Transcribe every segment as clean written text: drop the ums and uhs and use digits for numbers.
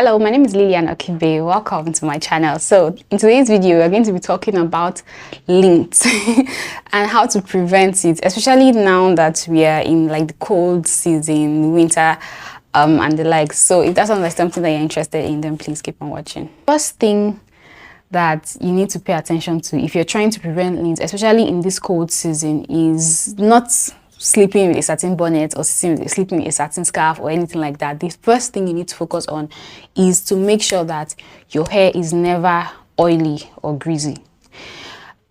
Hello, my name is Lilian Okibe. Welcome to my channel. So in today's video, we're going to be talking about lint and how to prevent it, especially now that we are in like the cold season, winter and the likes. So if that sounds like something that you're interested in, then please keep on watching. First thing that you need to pay attention to if you're trying to prevent lint, especially in this cold season, is not sleeping with a certain bonnet or sleeping with a certain scarf or anything like that. The first thing you need to focus on is to make sure that your hair is never oily or greasy,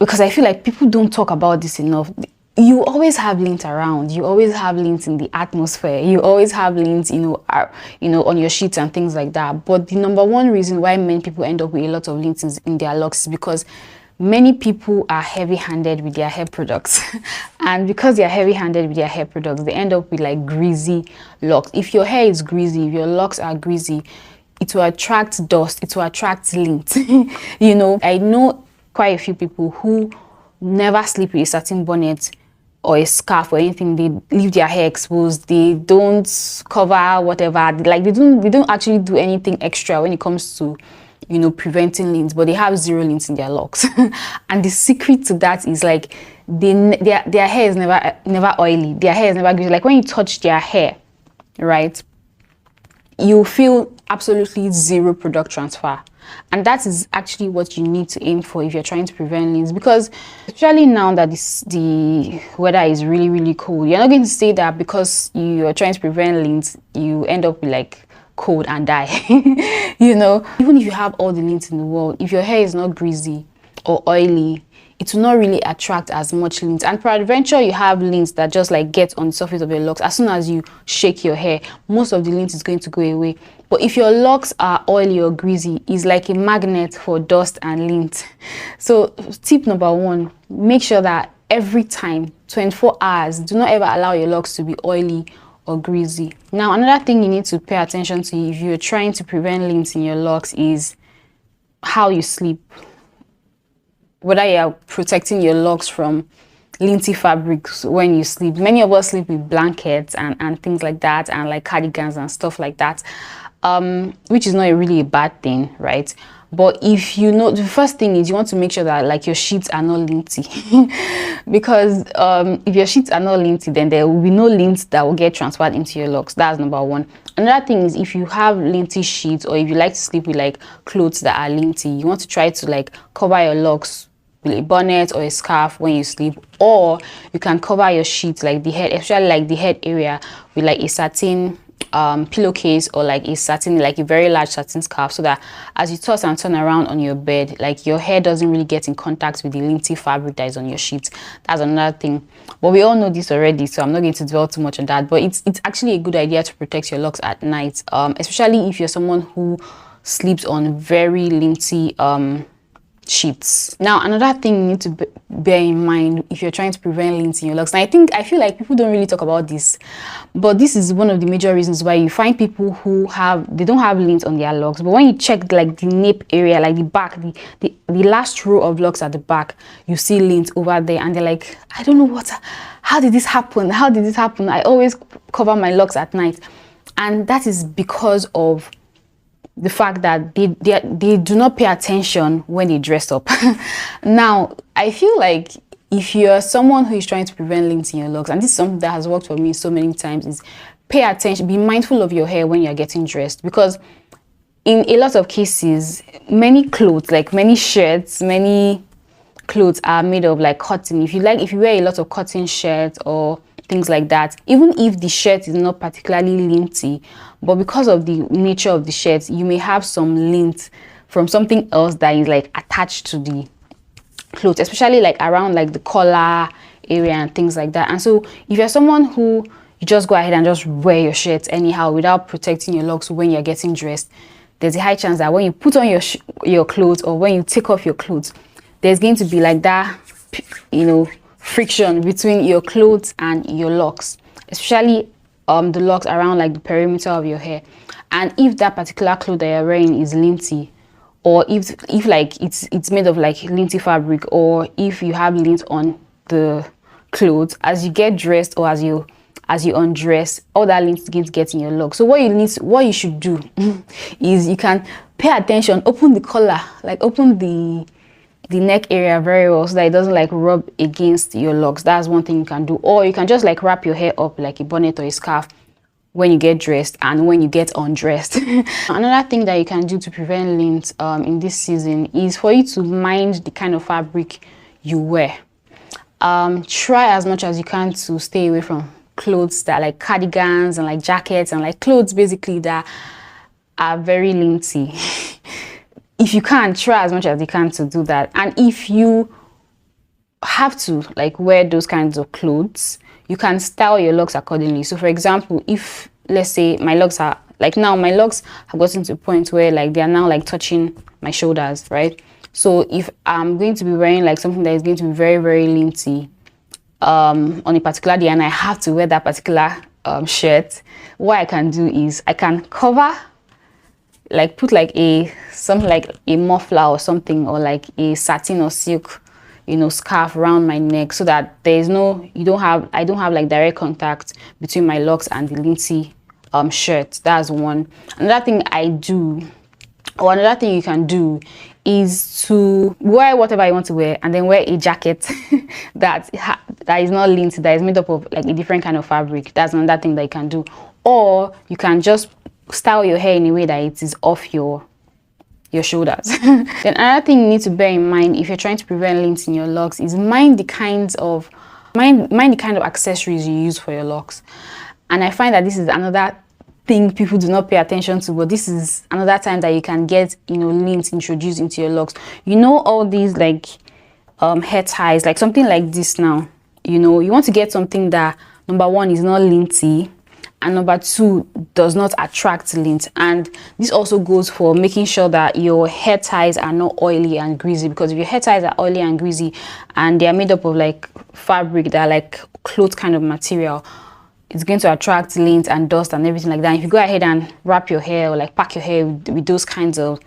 because I feel like people don't talk about this enough. You always have lint around, you always have lint in the atmosphere, you always have lint on your sheets and things like that. But the number one reason why many people end up with a lot of lint in their locks is because many people are heavy-handed with their hair products and because they're heavy-handed with their hair products, they end up with like greasy locks. If your hair is greasy, if your locks are greasy, it will attract dust, it will attract lint. I know quite a few people who never sleep with a certain bonnet or a scarf or anything. They leave their hair exposed, they don't cover whatever, like they don't actually do anything extra when it comes to preventing lint, but they have zero lint in their locks. And the secret to that is like their hair is never oily, their hair is never greasy. Like when you touch their hair, right, you feel absolutely zero product transfer. And that is actually what you need to aim for if you're trying to prevent lint, because especially now that the weather is really cold, you're not going to say that because you're trying to prevent lint you end up with like cold and die. Even if you have all the lint in the world, if your hair is not greasy or oily, it will not really attract as much lint. And peradventure you have lint that just like gets on the surface of your locks, as soon as you shake your hair, most of the lint is going to go away. But if your locks are oily or greasy, it's like a magnet for dust and lint. So tip number one, make sure that every time, 24 hours, do not ever allow your locks to be oily or greasy. Now, another thing you need to pay attention to if you're trying to prevent lint in your locks is how you sleep. Whether you're protecting your locks from linty fabrics when you sleep. Many of us sleep with blankets and things like that, and like cardigans and stuff like that, which is not really a bad thing, right? But if the first thing is you want to make sure that like your sheets are not linty. Because if your sheets are not linty, then there will be no lint that will get transferred into your locks. That's number one. Another thing is if you have linty sheets, or if you like to sleep with like clothes that are linty, you want to try to like cover your locks with a bonnet or a scarf when you sleep, or you can cover your sheets, like the head, especially like the head area, with like a satin pillowcase or like a very large satin scarf, so that as you toss and turn around on your bed, like your hair doesn't really get in contact with the linty fabric that is on your sheets. That's another thing, but we all know this already, so I'm not going to dwell too much on that. But it's actually a good idea to protect your locks at night, especially if you're someone who sleeps on very linty sheets. Now, another thing you need to bear in mind if you're trying to prevent lint in your locks, and I feel like people don't really talk about this, but this is one of the major reasons why you find people who don't have lint on their locks, but when you check like the nape area, like the back, the last row of locks at the back, you see lint over there, and they're like, I don't know how did this happen? I always cover my locks at night. And that is because of the fact that they do not pay attention when they dress up. Now, I feel like if you're someone who is trying to prevent lint in your locks, and this is something that has worked for me so many times, is pay attention, be mindful of your hair when you're getting dressed, because in a lot of cases, many clothes, like many shirts, many clothes are made of like cotton. If you wear a lot of cotton shirts or things like that, even if the shirt is not particularly linty, but because of the nature of the shirt, you may have some lint from something else that is like attached to the clothes, especially like around like the collar area and things like that. And so if you're someone who you just go ahead and just wear your shirt anyhow without protecting your locks when you're getting dressed, there's a high chance that when you put on your clothes, or when you take off your clothes, there's going to be like that friction between your clothes and your locks, especially the locks around like the perimeter of your hair. And if that particular cloth that you're wearing is linty, or if like it's made of like linty fabric, or if you have lint on the clothes, as you get dressed or as as you undress, all that lint is going to get in your locks. So what you should do is you can pay attention, open the collar, like open the neck area very well so that it doesn't like rub against your locks. That's one thing you can do. Or you can just like wrap your hair up like a bonnet or a scarf when you get dressed and when you get undressed. Another thing that you can do to prevent lint in this season is for you to mind the kind of fabric you wear. Try as much as you can to stay away from clothes that like cardigans and like jackets and like clothes basically that are very linty. If you can, try as much as you can to do that. And if you have to like wear those kinds of clothes, you can style your locks accordingly. So for example, if let's say my locks are like, now my locks have gotten to a point where like they are now like touching my shoulders, right? So if I'm going to be wearing like something that is going to be very, very linty on a particular day and I have to wear that particular shirt, what I can do is I can cover, like put like something like a muffler or something, or like a satin or silk, you know, scarf around my neck, so that there's no, I don't have like direct contact between my locks and the linty shirt. That's one. Another thing I do, or another thing you can do, is to wear whatever you want to wear and then wear a jacket that is not lint, that is made up of like a different kind of fabric. That's another thing that you can do. Or you can just style your hair in a way that it is off your shoulders. Then another thing you need to bear in mind if you're trying to prevent lint in your locks is mind the kind of accessories you use for your locks. And I find that this is another thing people do not pay attention to, but this is another time that you can get, you know, lint introduced into your locks. You know, all these like hair ties, like something like this now, you know, you want to get something that number one is not linty, and number two does not attract lint. And this also goes for making sure that your hair ties are not oily and greasy, because if your hair ties are oily and greasy and they are made up of like fabric that are like cloth kind of material, it's going to attract lint and dust and everything like that. If you go ahead and wrap your hair or like pack your hair with those kinds of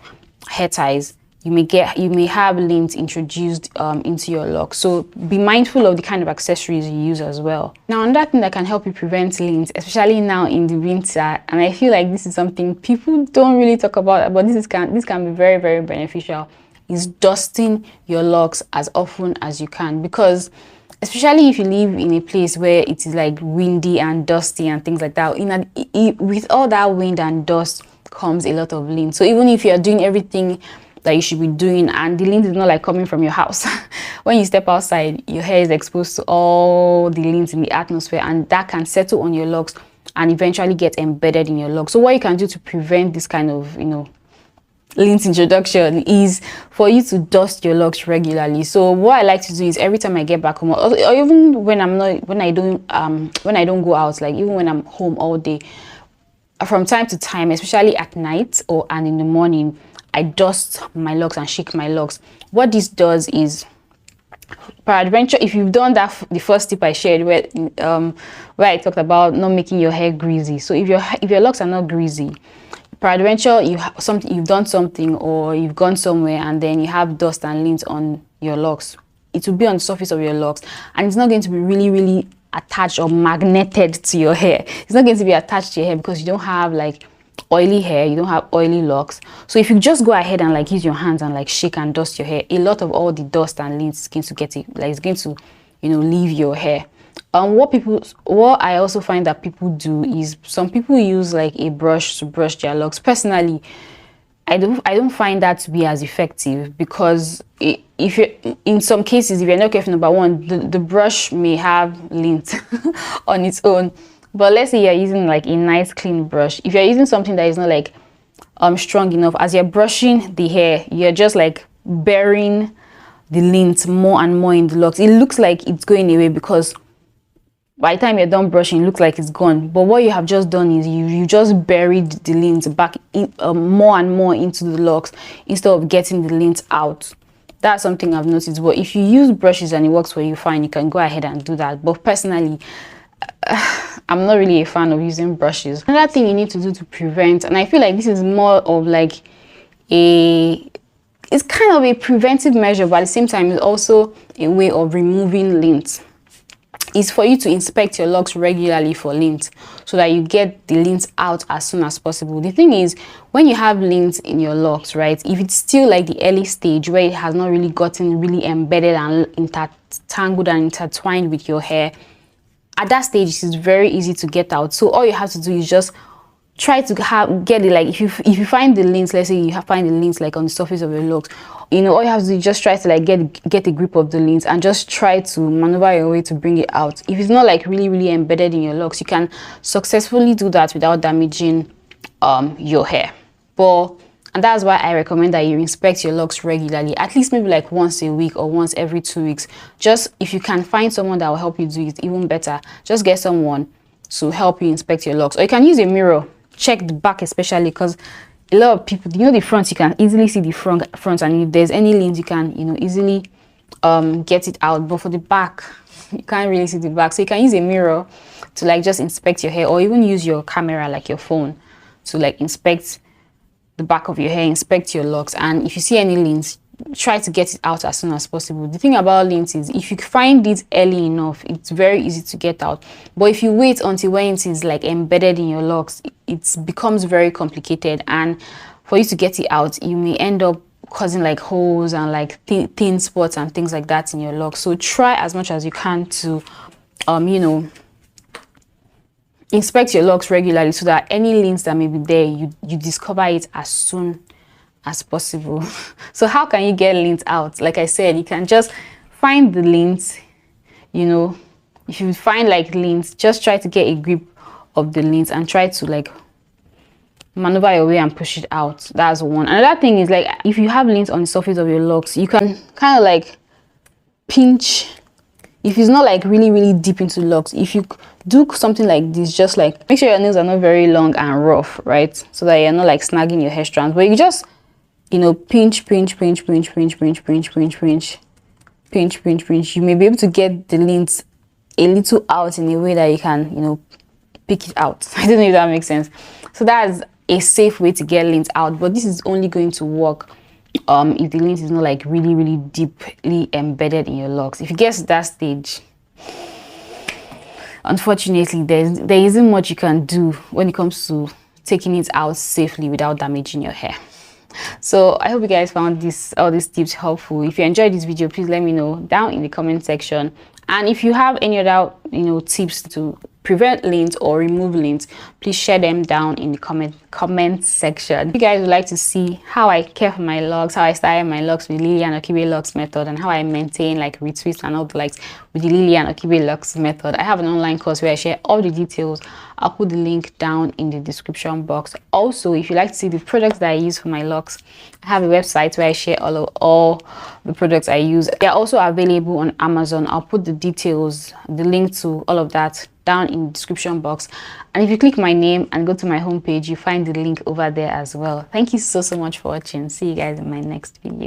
hair ties, you may have lint introduced into your locks. So be mindful of the kind of accessories you use as well. Now, another thing that can help you prevent lint, especially now in the winter, and I feel like this is something people don't really talk about, but this can be very, very beneficial, is dusting your locks as often as you can. Because especially if you live in a place where it is like windy and dusty and things like that, with all that wind and dust comes a lot of lint. So even if you're doing everything that you should be doing and the lint is not like coming from your house, when you step outside, your hair is exposed to all the lint in the atmosphere, and that can settle on your locks and eventually get embedded in your locks. So what you can do to prevent this kind of, you know, lint introduction is for you to dust your locks regularly. So what I like to do is every time I get back home, or even when I don't go out, like even when I'm home all day, from time to time, especially at night and in the morning, I dust my locks and shake my locks. What this does is, peradventure, if you've done that, the first tip I shared where I talked about not making your hair greasy. So if your locks are not greasy, peradventure you've done something or you've gone somewhere and then you have dust and lint on your locks, it will be on the surface of your locks and it's not going to be really, really attached or magneted to your hair. It's not going to be attached to your hair because you don't have like oily hair, you don't have oily locks. So if you just go ahead and like use your hands and like shake and dust your hair, a lot of all the dust and lint is going to it's going to, you know, leave your hair. What I also find that people do is some people use like a brush to brush their locks. Personally, I don't find that to be as effective, because if you, in some cases, if you're not careful, number one, the brush may have lint on its own. But let's say you're using like a nice clean brush. If you're using something that is not like strong enough, as you're brushing the hair, you're just like burying the lint more and more in the locks. It looks like it's going away because by the time you're done brushing, it looks like it's gone. But what you have just done is you just buried the lint back in, more and more into the locks instead of getting the lint out. That's something I've noticed. But if you use brushes and it works for you, fine, you can go ahead and do that. But personally, I'm not really a fan of using brushes. Another thing you need to do to prevent, and I feel like this is more of like it's kind of a preventive measure, but at the same time it's also a way of removing lint. is for you to inspect your locks regularly for lint, so that you get the lint out as soon as possible. The thing is, when you have lint in your locks, right, if it's still like the early stage where it has not really gotten really embedded and intertangled and intertwined with your hair, at that stage it is very easy to get out. So all you have to do is just try to get it, like if you find the lint, let's say you find the lint like on the surface of your locks, you know, all you have to do is just try to like get a grip of the lint and just try to maneuver your way to bring it out. If it's not like really embedded in your locks, you can successfully do that without damaging your hair. And that's why I recommend that you inspect your locks regularly, at least maybe like once a week or once every 2 weeks. Just if you can find someone that will help you do it, even better, just get someone to help you inspect your locks. Or you can use a mirror. Check the back especially, because a lot of people, you know, the front, you can easily see the front, and if there's any lint, you can, you know, easily get it out. But for the back, you can't really see the back, so you can use a mirror to like just inspect your hair, or even use your camera, like your phone, to like inspect the back of your hair, inspect your locks. And if you see any lint, try to get it out as soon as possible. The thing about lint is, if you find it early enough, it's very easy to get out. But if you wait until when it is like embedded in your locks, it becomes very complicated, and for you to get it out, you may end up causing like holes and like thin spots and things like that in your locks. So try as much as you can to you know, inspect your locks regularly, so that any lint that may be there, you discover it as soon as possible. So how can you get lint out? Like I said, you can just find the lint. You know, if you find like lint, just try to get a grip of the lint and try to like maneuver your way and push it out. That's one. Another thing is, like, if you have lint on the surface of your locks, you can kind of like pinch. If it's not like really deep into locks, if you do something like this, just like make sure your nails are not very long and rough, right, so that you're not like snagging your hair strands. But you just, you know, pinch. You may be able to get the lint a little out in a way that you can, you know, pick it out. I don't know if that makes sense. So that's a safe way to get lint out, but this is only going to work if the lint is not like really deeply embedded in your locks. If you get to that stage, unfortunately, there isn't much you can do when it comes to taking it out safely without damaging your hair. So I hope you guys found all these tips helpful. If you enjoyed this video, please let me know down in the comment section. And if you have any other, you know, tips to prevent lint or remove lint, please share them down in the comment section. If you guys would like to see how I care for my locks, how I style my locks with Lilian Okibe locks method, and how I maintain like retwist and all the likes with the Lilian Okibe locks method, I have an online course where I share all the details. I'll put the link down in the description box. Also, if you like to see the products that I use for my locks, I have a website where I share all the products I use. They're also available on Amazon. I'll put the details, the link to all of that down in the description box. And if you click my name and go to my homepage, you find the link over there as well. Thank you so much for watching. See you guys in my next video.